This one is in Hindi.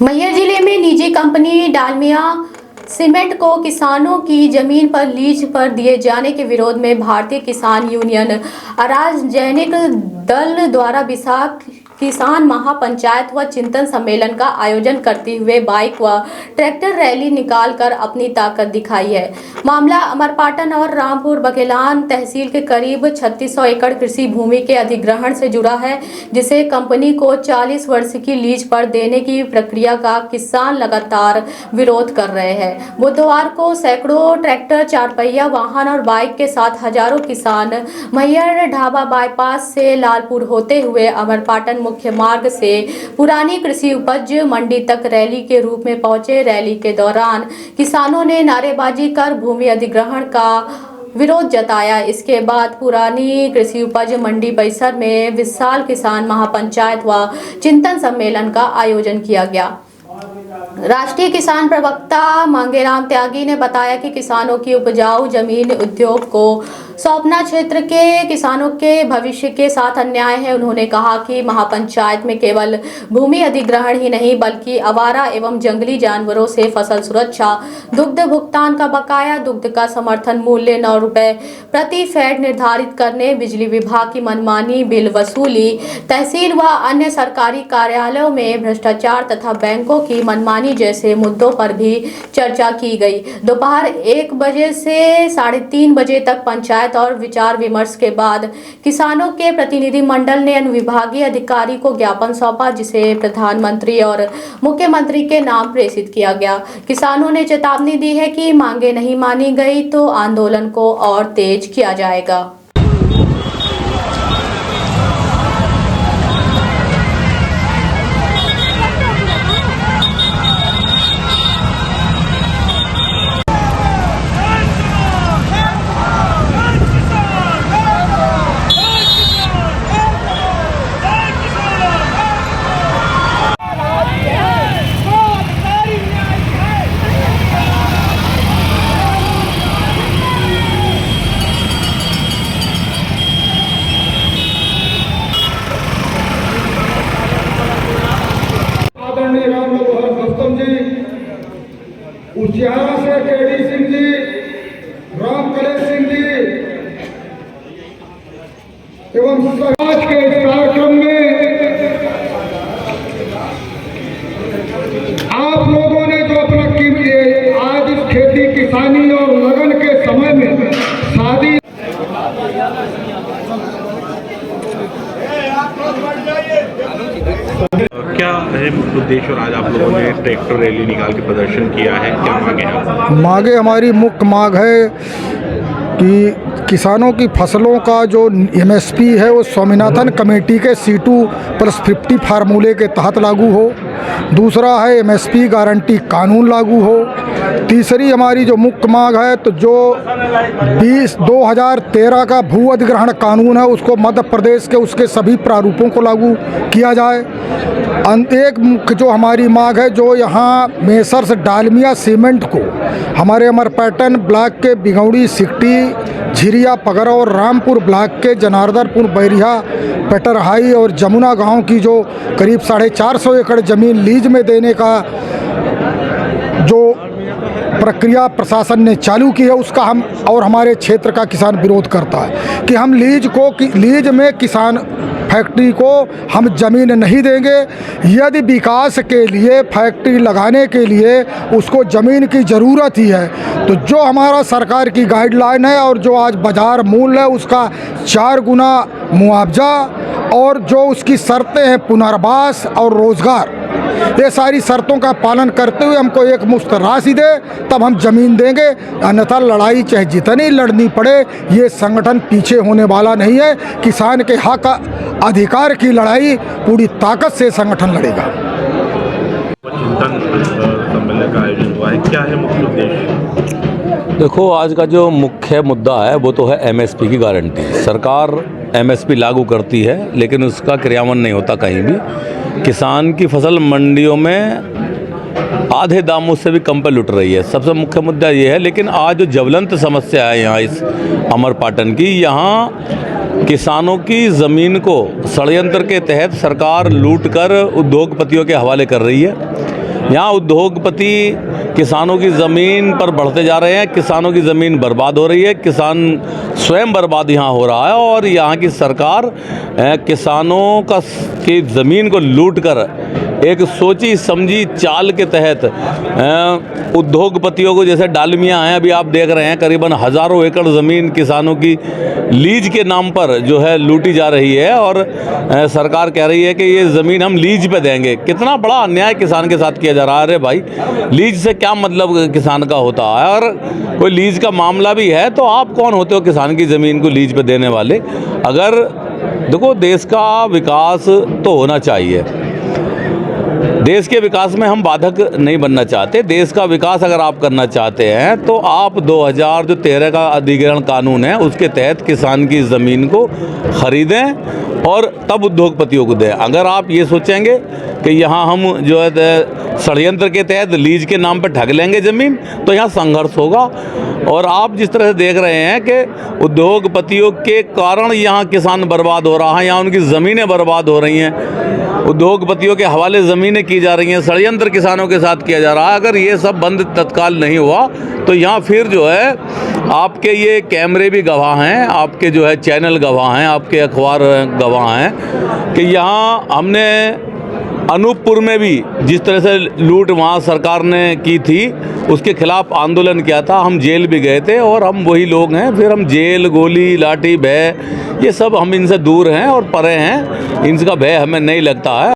मैहर जिले में निजी कंपनी डालमिया सीमेंट को किसानों की जमीन पर लीज पर दिए जाने के विरोध में भारतीय किसान यूनियन अराजनैतिक दल द्वारा विशाख किसान महापंचायत व चिंतन सम्मेलन का आयोजन करते हुए बाइक व ट्रैक्टर रैली निकालकर अपनी ताकत दिखाई है। मामला अमरपाटन और रामपुर बघेलान तहसील के करीब 3600 एकड़ कृषि भूमि के अधिग्रहण से जुड़ा है, जिसे कंपनी को 40 वर्ष की लीज पर देने की प्रक्रिया का किसान लगातार विरोध कर रहे हैं। बुधवार को सैकड़ों ट्रैक्टर, चार पहिया वाहन और बाइक के साथ हजारों किसान मैहर ढाबा बाईपास से लालपुर होते हुए अमरपाटन मुख्य मार्ग से पुरानी कृषि उपज मंडी तक रैली के रूप में पहुंचे। रैली के दौरान किसानों ने नारेबाजी कर भूमि अधिग्रहण का विरोध जताया। इसके बाद पुरानी कृषि उपज मंडी परिसर में विशाल किसान महापंचायत व चिंतन सम्मेलन का आयोजन किया गया। राष्ट्रीय किसान प्रवक्ता मांगेराम त्यागी ने बताया कि किसानों की उपजाऊ जमीन उद्योग को सौंपना क्षेत्र के किसानों के भविष्य के साथ अन्याय है। उन्होंने कहा कि महापंचायत में केवल भूमि अधिग्रहण ही नहीं बल्कि आवारा एवं जंगली जानवरों से फसल सुरक्षा, दुग्ध भुगतान का बकाया, दुग्ध का समर्थन मूल्य 9 रुपए प्रति फेड निर्धारित करने, बिजली विभाग की मनमानी बिल वसूली, तहसील व अन्य सरकारी कार्यालयों में भ्रष्टाचार तथा बैंकों की मनमानी जैसे मुद्दों पर भी चर्चा की गई। दोपहर 1 बजे से 3:30 बजे तक पंचायत और विचार विमर्श के बाद किसानों के प्रतिनिधि मंडल ने अनुविभागीय अधिकारी को ज्ञापन सौंपा, जिसे प्रधानमंत्री और मुख्यमंत्री के नाम प्रेषित किया गया। किसानों ने चेतावनी दी है कि मांगे नहीं मानी गई तो आंदोलन को और तेज किया जाएगा। उचियारा से केडी सिंह जी, राम कलेश सिंह जी एवं आज के इस कार्यक्रम में आप लोगों ने जो अपना आज इस खेती किसानी और लगन के समय में शादी क्या है मुख्य उद्देश्य और आज आप लोगों ने ट्रैक्टर रैली निकाल के प्रदर्शन किया है, क्या मांगे हैं? मांगे हमारी मुख्य मांग है कि किसानों की फसलों का जो एमएसपी है वो स्वामीनाथन कमेटी के C2+50 फार्मूले के तहत लागू हो। दूसरा है एमएसपी गारंटी कानून लागू हो। तीसरी हमारी जो मुख्य मांग है तो जो 2013 का भू अधिग्रहण कानून है उसको मध्य प्रदेश के उसके सभी प्रारूपों को लागू किया जाए। एक मुख्य जो हमारी मांग है जो यहाँ मेसर्स डालमिया सीमेंट को हमारे अमरपाटन ब्लॉक के बिगौड़ी, सिकटी, झिरिया, पगरा और रामपुर ब्लॉक के जनार्दनपुर, बैरिया, पेटरहाई और जमुना गांव की जो करीब 450 एकड़ ज़मीन लीज में देने का जो प्रक्रिया प्रशासन ने चालू की है उसका हम और हमारे क्षेत्र का किसान विरोध करता है कि हम लीज में किसान फैक्ट्री को हम ज़मीन नहीं देंगे। यदि विकास के लिए फैक्ट्री लगाने के लिए उसको ज़मीन की ज़रूरत ही है तो जो हमारा सरकार की गाइडलाइन है और जो आज बाज़ार मूल्य है उसका 4 गुना मुआवजा और जो उसकी शर्तें हैं पुनर्वास और रोज़गार, ये सारी शर्तों का पालन करते हुए हमको एक मुश्त राशि दे तब हम ज़मीन देंगे, अन्यथा लड़ाई चाहे जितनी लड़नी पड़े ये संगठन पीछे होने वाला नहीं है। किसान के हक अधिकार की लड़ाई पूरी ताकत से संगठन लड़ेगा। चिंतन सम्मेलन का आयोजन हुआ है, क्या है मुख्य उद्देश्य? देखो, आज का जो मुख्य मुद्दा है वो तो है एमएसपी की गारंटी। सरकार एमएसपी लागू करती है लेकिन उसका क्रियान्वयन नहीं होता कहीं भी। किसान की फसल मंडियों में आधे दामों से भी कम पर लुट रही है, सबसे मुख्य मुद्दा ये है। लेकिन आज जो ज्वलंत समस्या है यहाँ इस अमरपाटन की, यहाँ किसानों की ज़मीन को षड्यंत्र के तहत सरकार लूटकर उद्योगपतियों के हवाले कर रही है। यहाँ उद्योगपति किसानों की ज़मीन पर बढ़ते जा रहे हैं, किसानों की ज़मीन बर्बाद हो रही है, किसान स्वयं बर्बाद यहाँ हो रहा है और यहाँ की सरकार किसानों की ज़मीन को लूटकर एक सोची समझी चाल के तहत उद्योगपतियों को, जैसे डालमिया हैं, अभी आप देख रहे हैं करीबन हज़ारों एकड़ ज़मीन किसानों की लीज के नाम पर जो है लूटी जा रही है और सरकार कह रही है कि ये ज़मीन हम लीज पे देंगे। कितना बड़ा अन्याय किसान के साथ किया जा रहा है। अरे भाई, लीज से क्या मतलब किसान का होता है? और कोई लीज का मामला भी है तो आप कौन होते हो किसान की ज़मीन को लीज पे देने वाले? अगर देखो, देश का विकास तो होना चाहिए, देश के विकास में हम बाधक नहीं बनना चाहते। देश का विकास अगर आप करना चाहते हैं तो आप 2013 का अधिग्रहण कानून है उसके तहत किसान की ज़मीन को खरीदें और तब उद्योगपतियों को दें। अगर आप ये सोचेंगे कि यहाँ हम जो है षड्यंत्र के तहत लीज के नाम पर ठग लेंगे ज़मीन, तो यहाँ संघर्ष होगा। और आप जिस तरह से देख रहे हैं कि उद्योगपतियों के कारण यहाँ किसान बर्बाद हो रहा है, यहाँ उनकी ज़मीनें बर्बाद हो रही हैं, उद्योगपतियों के हवाले ज़मीनें की जा रही हैं, षड्यंत्र किसानों के साथ किया जा रहा है। अगर ये सब बंद तत्काल नहीं हुआ तो यहाँ फिर जो है आपके ये कैमरे भी गवाह हैं, आपके जो है चैनल गवाह हैं, आपके अखबार गवाह हैं कि यहाँ हमने अनूपपुर में भी जिस तरह से लूट वहाँ सरकार ने की थी उसके खिलाफ आंदोलन किया था, हम जेल भी गए थे और हम वही लोग हैं। फिर हम जेल, गोली, लाठी, भय, ये सब हम इनसे दूर हैं और परे हैं, इनका भय हमें नहीं लगता है।